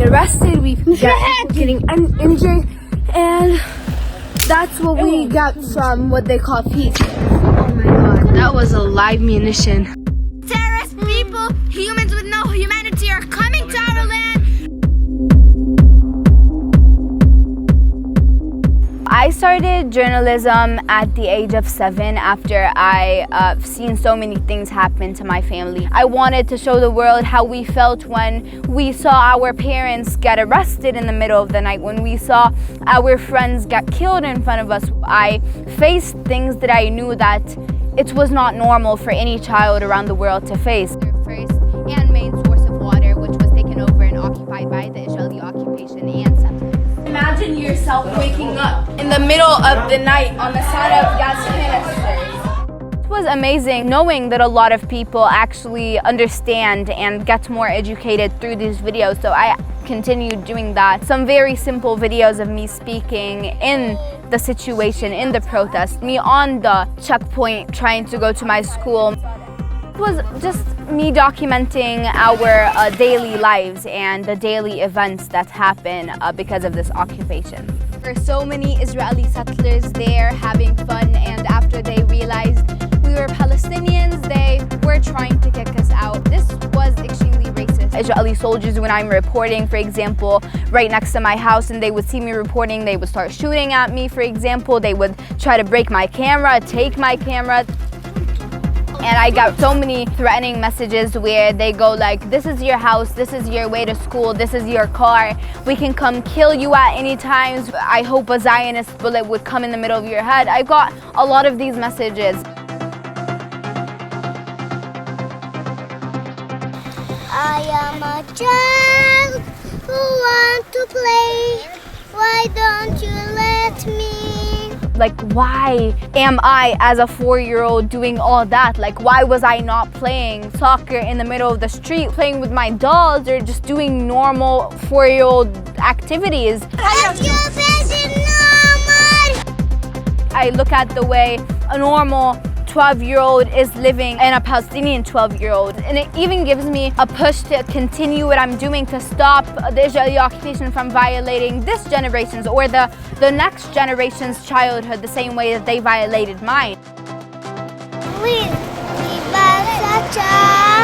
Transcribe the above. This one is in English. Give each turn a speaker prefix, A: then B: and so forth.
A: arrested, we get getting injured, and that's what we got from what they call peace. Oh my god, that was a live munition.
B: Terrorist people, humans with no humanity are coming to our land.
C: I started journalism at the age of 7 after I've seen so many things happen to my family. I wanted to show the world how we felt when we saw our parents get arrested in the middle of the night, when we saw our friends get killed in front of us. I faced things that I knew that it was not normal for any child around the world to face. Their first and main source of water, which was taken over and occupied by the Israeli occupation and settlers.
A: Imagine yourself waking up in the middle of the night on the sound of gas canisters.
C: It was amazing knowing that a lot of people actually understand and get more educated through these videos, so I continued doing that. Some very simple videos of me speaking in the situation, in the protest, me on the checkpoint trying to go to my school. It was just me documenting our daily lives and the daily events that happen because of this occupation. There were so many Israeli settlers there having fun, and after they realized we were Palestinians, they were trying to kick us out. This was extremely racist. Israeli soldiers, when I'm reporting, for example, right next to my house, and they would see me reporting, they would start shooting at me, for example. They would try to break my camera, take my camera. And I got so many threatening messages where they go like, this is your house, this is your way to school, this is your car, we can come kill you at any time. I hope a Zionist bullet would come in the middle of your head. I got a lot of these messages.
B: I am a child who wants to play. Why don't you let me?
C: Like, why am I, as a 4-year-old, doing all that? Like, why was I not playing soccer in the middle of the street, playing with my dolls, or just doing normal 4-year-old activities? I look at the way a normal 12-year-old is living and a Palestinian 12-year-old. And it even gives me a push to continue what I'm doing to stop the Israeli occupation from violating this generation's or the next generation's childhood the same way that they violated mine.
B: Please, give us a chance.